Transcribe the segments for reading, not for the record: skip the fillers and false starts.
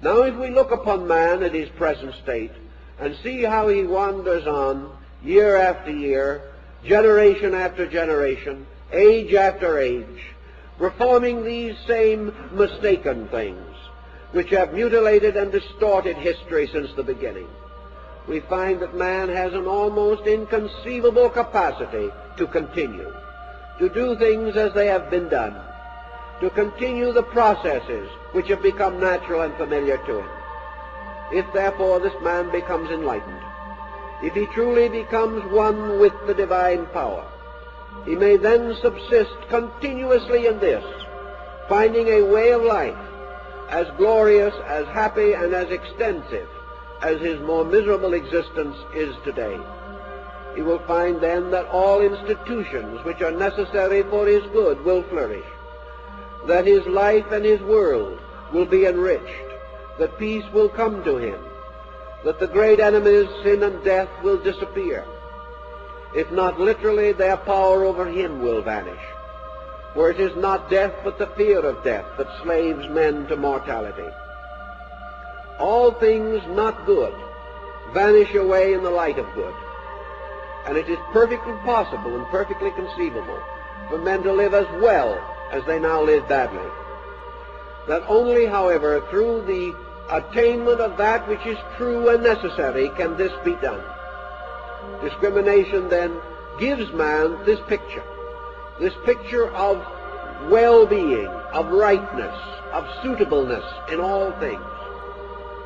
Now if we look upon man at his present state and see how he wanders on year after year, generation after generation, age after age, performing these same mistaken things which have mutilated and distorted history since the beginning, we find that man has an almost inconceivable capacity to continue, to do things as they have been done, to continue the processes which have become natural and familiar to him. If therefore this man becomes enlightened, if he truly becomes one with the divine power, he may then subsist continuously in this, finding a way of life as glorious, as happy, and as extensive as his more miserable existence is today. He will find then that all institutions which are necessary for his good will flourish, that his life and his world will be enriched, that peace will come to him, that the great enemies, sin and death, will disappear. If not literally, their power over him will vanish. For it is not death but the fear of death that slaves men to mortality. All things not good vanish away in the light of good, and it is perfectly possible and perfectly conceivable for men to live as well as they now live badly. That only, however, through the attainment of that which is true and necessary can this be done. Discrimination then gives man this picture of well-being, of rightness, of suitableness in all things,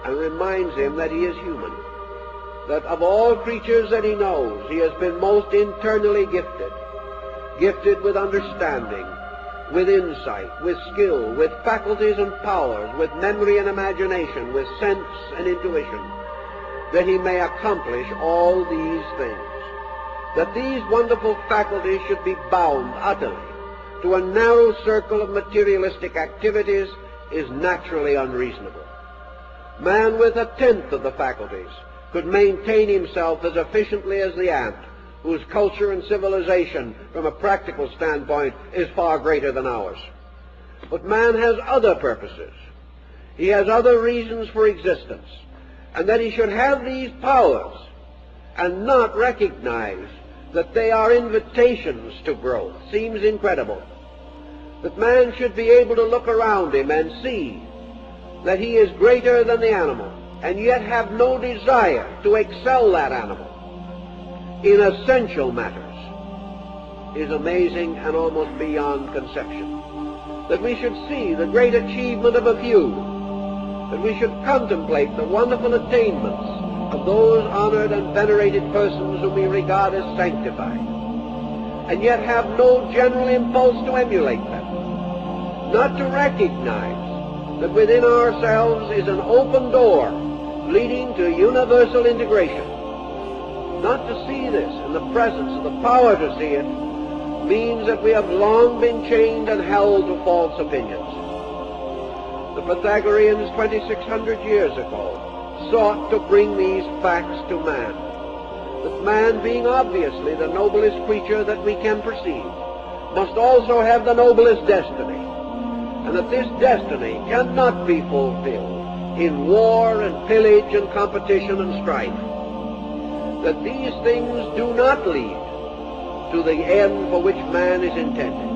and reminds him that he is human, that of all creatures that he knows, he has been most internally gifted with understanding, with insight, with skill, with faculties and powers, with memory and imagination, with sense and intuition, that he may accomplish all these things. That these wonderful faculties should be bound utterly to a narrow circle of materialistic activities is naturally unreasonable. Man with a tenth of the faculties could maintain himself as efficiently as the ant, whose culture and civilization from a practical standpoint is far greater than ours. But man has other purposes. He has other reasons for existence, and that he should have these powers and not recognize that they are invitations to growth seems incredible. That man should be able to look around him and see that he is greater than the animal, and yet have no desire to excel that animal in essential matters, is amazing and almost beyond conception. That we should see the great achievement of a few, that we should contemplate the wonderful attainments of those honored and venerated persons whom we regard as sanctified, and yet have no general impulse to emulate them, not to recognize that within ourselves is an open door leading to universal integration. Not to see this in the presence of the power to see it means that we have long been chained and held to false opinions. The Pythagoreans 2,600 years ago sought to bring these facts to man, that man, being obviously the noblest creature that we can perceive, must also have the noblest destiny, and that this destiny cannot be fulfilled in war and pillage and competition and strife, that these things do not lead to the end for which man is intended.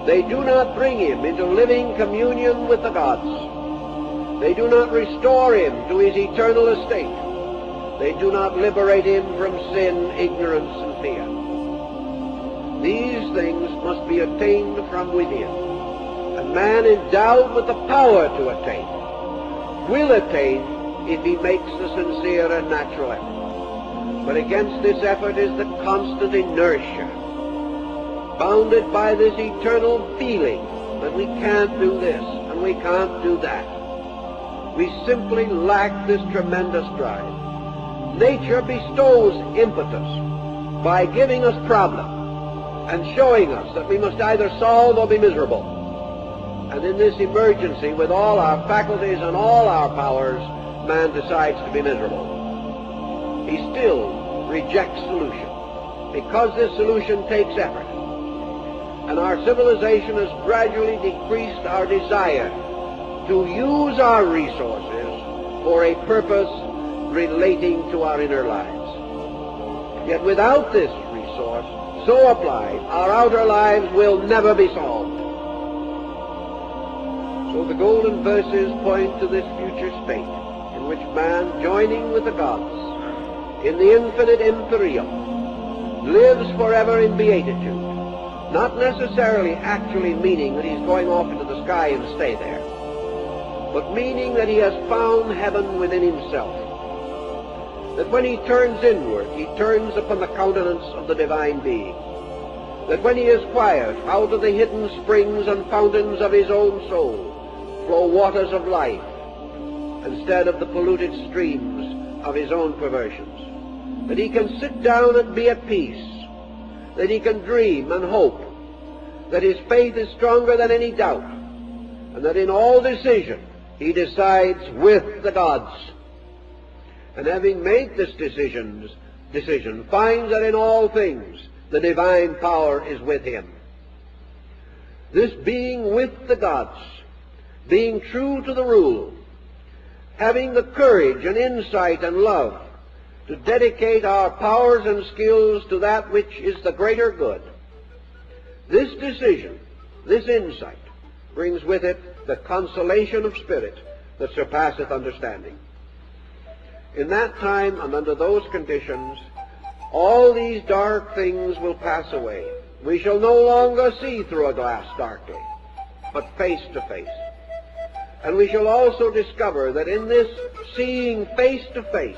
They do not bring him into living communion with the gods. They do not restore him to his eternal estate. They do not liberate him from sin, ignorance, and fear. These things must be attained from within. And man endowed with the power to attain will attain if he makes the sincere and natural effort. But against this effort is the constant inertia, bounded by this eternal feeling that we can't do this and we can't do that. We simply lack this tremendous drive. Nature bestows impetus by giving us problems and showing us that we must either solve or be miserable. And in this emergency, with all our faculties and all our powers, man decides to be miserable. He still rejects solution, because this solution takes effort. And our civilization has gradually decreased our desire to use our resources for a purpose relating to our inner lives. Yet without this resource, so applied, our outer lives will never be solved. So the golden verses point to this future state in which man, joining with the gods in the infinite empyrean, lives forever in beatitude, not necessarily actually meaning that he's going off into the sky and stay there, but meaning that he has found heaven within himself. That when he turns inward, he turns upon the countenance of the divine being. That when he is quiet, out of the hidden springs and fountains of his own soul flow waters of life, instead of the polluted streams of his own perversions. That he can sit down and be at peace. That he can dream and hope. That his faith is stronger than any doubt. And that in all decision, he decides with the gods. And having made this decision, finds that in all things the divine power is with him. This being with the gods, being true to the rule, having the courage and insight and love to dedicate our powers and skills to that which is the greater good, this decision, this insight, brings with it the consolation of spirit that surpasseth understanding. In that time and under those conditions, all these dark things will pass away. We shall no longer see through a glass darkly, but face to face. And we shall also discover that in this seeing face to face,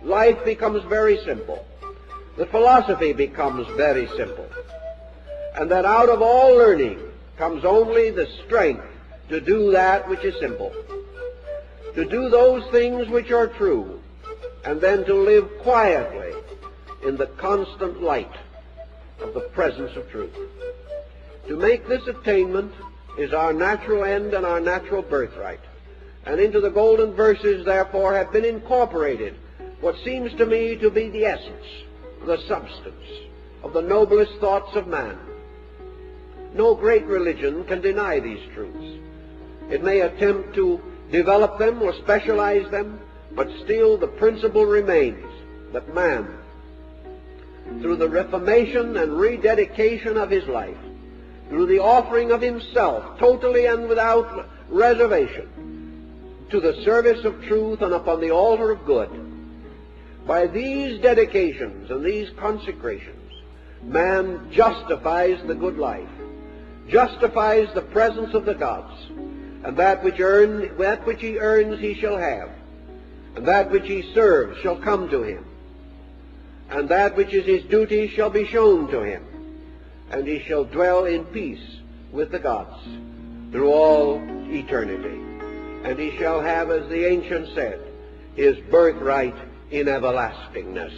life becomes very simple. The philosophy becomes very simple. And that out of all learning comes only the strength to do that which is simple, to do those things which are true, and then to live quietly in the constant light of the presence of truth. To make this attainment is our natural end and our natural birthright. And into the golden verses, therefore, have been incorporated what seems to me to be the essence, the substance of the noblest thoughts of man. No great religion can deny these truths. It may attempt to develop them or specialize them, but still the principle remains that man, through the reformation and rededication of his life, through the offering of himself totally and without reservation to the service of truth and upon the altar of good, by these dedications and these consecrations, man justifies the good life, justifies the presence of the gods, and that which he earns he shall have, and that which he serves shall come to him, and that which is his duty shall be shown to him, and he shall dwell in peace with the gods through all eternity. And he shall have, as the ancient said, his birthright in everlastingness.